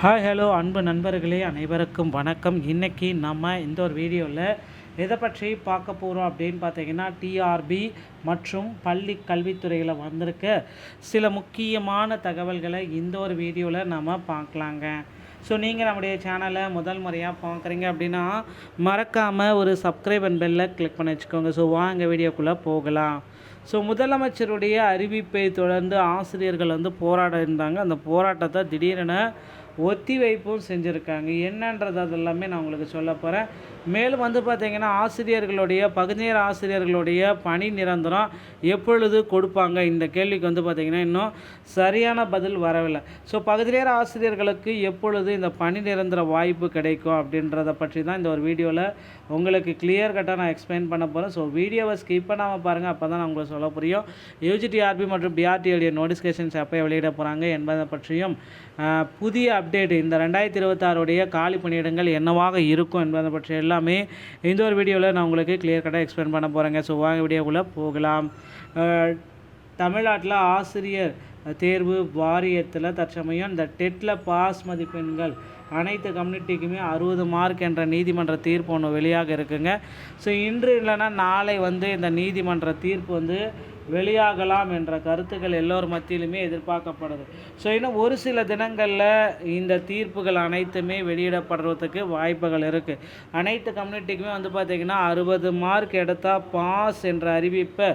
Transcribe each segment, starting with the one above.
Hi hello அன்பு நண்பர்களே, அனைவருக்கும் வணக்கம். இன்றைக்கி நம்ம இந்த ஒரு வீடியோவில் எதை பற்றி பார்க்க போகிறோம் அப்படின்னு பார்த்தீங்கன்னா, டிஆர்பி மற்றும் பள்ளி கல்வித்துறையில் வந்திருக்க சில முக்கியமான தகவல்களை இந்த ஒரு வீடியோவில் நம்ம பார்க்கலாங்க. ஸோ நீங்கள் நம்முடைய சேனலை முதல் முறையாக பார்க்குறீங்க அப்படின்னா மறக்காமல் ஒரு சப்ஸ்கிரைப் அண்ட் பெல்லை கிளிக் பண்ணி வச்சுக்கோங்க. ஸோ வாங்க வீடியோக்குள்ளே போகலாம். ஸோ முதலமைச்சருடைய அறிவிப்பை தொடர்ந்து ஆசிரியர்கள் போராட இருந்தாங்க. அந்த போராட்டத்தை திடீரென ஒத்திவைப்பும் செஞ்சுருக்காங்க. என்னன்றது அதெல்லாமே நான் உங்களுக்கு சொல்ல போகிறேன். மேலும் பார்த்திங்கன்னா, ஆசிரியர்களுடைய பகுதிநேர ஆசிரியர்களுடைய பணி நிரந்தரம் எப்பொழுது கொடுப்பாங்க, இந்த கேள்விக்கு பார்த்திங்கன்னா இன்னும் சரியான பதில் வரவில்லை. ஸோ பகுதிநேர ஆசிரியர்களுக்கு எப்பொழுது இந்த பணி நிரந்தர வாய்ப்பு கிடைக்கும் அப்படின்றத பற்றி தான் இந்த ஒரு வீடியோவில் உங்களுக்கு கிளியர் கட்டாக நான் எக்ஸ்பிளைன் பண்ண போகிறேன். ஸோ வீடியோவை ஸ்கிப் பண்ணாமல் பாருங்கள், அப்போ தான் நான் உங்களுக்கு சொல்ல புரியும். யூஜிடிஆர்பி மற்றும் பிஆர்டிஎல்ஏ நோட்டிஃபிகேஷன்ஸ் எப்போ வெளியிட போகிறாங்க என்பதை பற்றியும் புதிய அப்டேட் இந்த 2026 காலி பணியிடங்கள் என்னவாக இருக்கும் என்பதை பற்றி எல்லாமே இந்த ஒரு வீடியோவில் நான் உங்களுக்கு கிளியர் கட்டாக எக்ஸ்பிளைன் பண்ண போகிறேங்க. ஸோ வாங்க வீடியோக்குள்ளே போகலாம். தமிழ்நாட்டில் ஆசிரியர் தேர்வு வாரியத்தில் தற்சமயம் இந்த டெட்டில் பாஸ் மதிப்பெண்கள் அனைத்து கம்யூனிட்டிக்குமே 60 மார்க் என்ற நீதிமன்ற தீர்ப்பு ஒன்று வெளியாக இருக்குங்க. ஸோ இன்று இல்லைன்னா நாளை இந்த நீதிமன்ற தீர்ப்பு வெளியாகலாம் என்ற கருத்துக்கள் எல்லோர் மத்தியிலுமே எதிர்பார்க்கப்படுது. ஸோ இன்னும் ஒரு சில தினங்களில் இந்த தீர்ப்புகள் அனைத்துமே வெளியிடப்படுறதுக்கு வாய்ப்புகள் இருக்குது. அனைத்து கம்யூனிட்டிக்குமே பார்த்திங்கன்னா 60 மார்க் எடுத்தால் பாஸ் என்ற அறிவிப்பை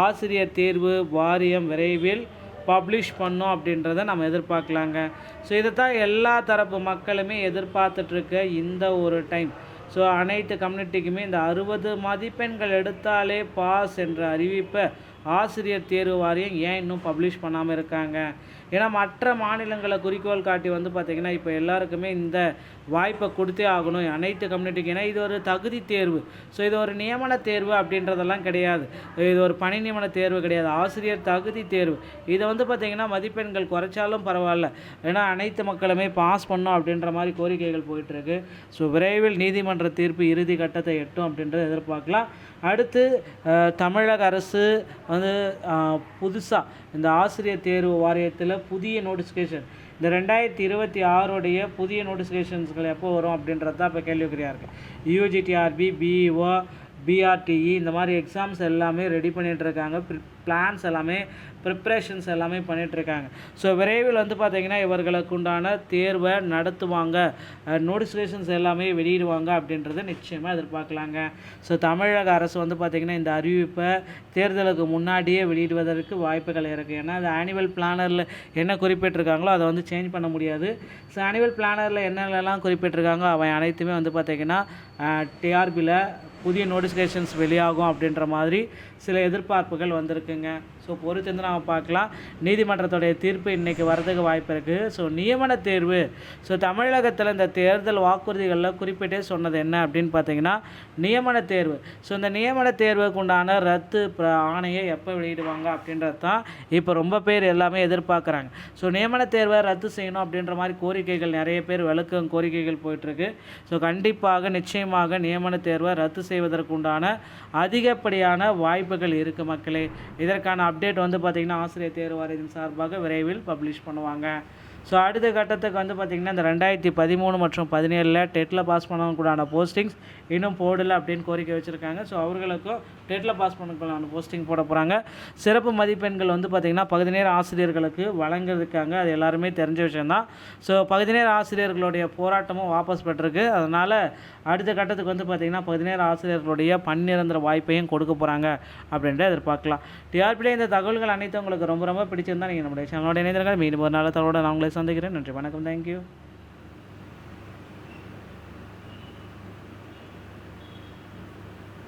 ஆசிரியர் தேர்வு வாரியம் விரைவில் பப்ளிஷ் பண்ணோம் அப்படின்றத நம்ம எதிர்பார்க்கலாங்க. ஸோ இதை தான் எல்லா தரப்பு மக்களுமே எதிர்பார்த்துட்ருக்க இந்த ஒரு டைம். ஸோ அனைத்து கம்யூனிட்டிக்குமே இந்த 60 மதிப்பெண்கள் எடுத்தாலே பாஸ் என்ற அறிவிப்பை ஆசிரியர் தேர்வு வாரியம் ஏன் இன்னும் பப்ளிஷ் பண்ணாமல் இருக்காங்க? ஏன்னா மற்ற மாநிலங்களை குறிக்கோள் காட்டி பார்த்திங்கன்னா இப்போ எல்லாருக்குமே இந்த வாய்ப்பை கொடுத்தே ஆகணும் அனைத்து கம்யூனிட்டிக்கு. ஏன்னா இது ஒரு தகுதி தேர்வு. ஸோ இது ஒரு நியமன தேர்வு அப்படின்றதெல்லாம் கிடையாது. இது ஒரு பணி நியமன தேர்வு கிடையாது, ஆசிரியர் தகுதி தேர்வு. இதை பார்த்திங்கன்னா மதிப்பெண்கள் குறைச்சாலும் பரவாயில்ல, ஏன்னா அனைத்து மக்களுமே பாஸ் பண்ணோம் அப்படின்ற மாதிரி கோரிக்கைகள் போயிட்டுருக்கு. ஸோ விரைவில் நீதிமன்ற தீர்ப்பு இறுதி கட்டத்தை எட்டும் அப்படின்றத எதிர்பார்க்கலாம். அடுத்து தமிழக அரசு புதுசாக இந்த ஆசிரியர் தேர்வு வாரியத்தில் புதிய நோட்டிஃபிகேஷன் இந்த 2026 புதிய நோட்டிஃபிகேஷன்ஸ்கள் எப்போ வரும் அப்படின்றது தான் இப்போ கேள்விக்குறியாக இருக்குது. யூஜிடிஆர்பி, பிஇஓ, பிஆர்டிஇ இந்த மாதிரி எக்ஸாம்ஸ் எல்லாமே ரெடி பண்ணிகிட்ருக்காங்க. பிளான்ஸ் எல்லாமே ப்ரிப்ரேஷன்ஸ் எல்லாமே பண்ணிகிட்ருக்காங்க. ஸோ விரைவில் பார்த்திங்கன்னா இவர்களுக்கு உண்டான தேர்வை நடத்துவாங்க, நோட்டிஃபிகேஷன்ஸ் எல்லாமே வெளியிடுவாங்க அப்படின்றத நிச்சயமாக எதிர்பார்க்கலாங்க. ஸோ தமிழக அரசு பார்த்திங்கன்னா இந்த அறிவிப்பை தேர்தலுக்கு முன்னாடியே வெளியிடுவதற்கு வாய்ப்புகள் இருக்குது. ஏன்னா அது ஆனுவல் பிளானரில் என்ன குறிப்பிட்டிருக்காங்களோ அதை சேஞ்ச் பண்ண முடியாது. ஸோ ஆனுவல் பிளானரில் என்னென்னலாம் குறிப்பிட்டிருக்காங்க அவை அனைத்துமே பார்த்திங்கன்னா டிஆர்பியில் புதிய நோட்டிஃபிகேஷன்ஸ் வெளியாகும் அப்படின்ற மாதிரி சில எதிர்பார்ப்புகள் வந்திருக்குங்க. ஸோ பொறுத்து நாம் பார்க்கலாம். நீதிமன்றத்துடைய தீர்ப்பு இன்றைக்கி வரதுக்கு வாய்ப்பு இருக்குது. ஸோ நியமன தேர்வு, ஸோ தமிழகத்தில் இந்த தேர்தல் வாக்குறுதிகளில் குறிப்பிட்டே சொன்னது என்ன அப்படின்னு பார்த்தீங்கன்னா நியமன தேர்வு. ஸோ இந்த நியமன தேர்வுக்கு உண்டான ரத்து ஆணையை எப்போ வெளியிடுவாங்க அப்படின்றது தான் இப்போ ரொம்ப பேர் எல்லாமே எதிர்பார்க்குறாங்க. ஸோ நியமன தேர்வை ரத்து செய்யணும் அப்படின்ற மாதிரி கோரிக்கைகள் நிறைய பேர் விளக்கம் கோரிக்கைகள் போயிட்டுருக்கு. ஸோ கண்டிப்பாக நிச்சயமாக நியமன தேர்வை ரத்து செய்வதற்கு உண்டான அதிகப்படியான வாய்ப்புகள் இருக்குது மக்களே. இதற்கான அப்டேட் பார்த்திங்கன்னா ஆசிரியர் தேர்வு வாரியத்தின் சார்பாக விரைவில் பப்ளிஷ் பண்ணுவாங்க. ஸோ அடுத்த கட்டத்துக்கு பார்த்திங்கன்னா இந்த 2013 மற்றும் 2017 டெட்டில் பாஸ் பண்ணக்கூடான போஸ்டிங்ஸ் இன்னும் போடலை அப்படின்னு கோரிக்கை வச்சுருக்காங்க. ஸோ அவர்களுக்கும் டெட்டில் பாஸ் பண்ணக்கூடான போஸ்டிங் போட போகிறாங்க. சிறப்பு மதிப்பெண்கள் பார்த்திங்கன்னா பகுதி நேர ஆசிரியர்களுக்கு வழங்கியிருக்காங்க. அது எல்லாருமே தெரிஞ்ச விஷயந்தான். ஸோ பகுதி நேர ஆசிரியர்களுடைய போராட்டமும் வாபஸ் பெற்றிருக்கு. அதனால் அடுத்த கட்டத்துக்கு பார்த்திங்கன்னா பகுதி நேர ஆசிரியர்களுடைய பணிநிரந்தர வாய்ப்பையும் கொடுக்க போகிறாங்க அப்படின்ட்டு எதிர்பார்க்கலாம். டிஆர்பியில் இந்த தகவல்கள் அனைத்தும் உங்களுக்கு ரொம்ப ரொம்ப பிடிச்சிருந்தால் நீங்கள் நம்முடைய சேனலோட இணைந்திருங்க. மீண்டும் ஒரு நாள் தகவலோடு நான் உங்களை சந்திக்கிறேன். நன்றி, வணக்கம், தேங்க்யூ.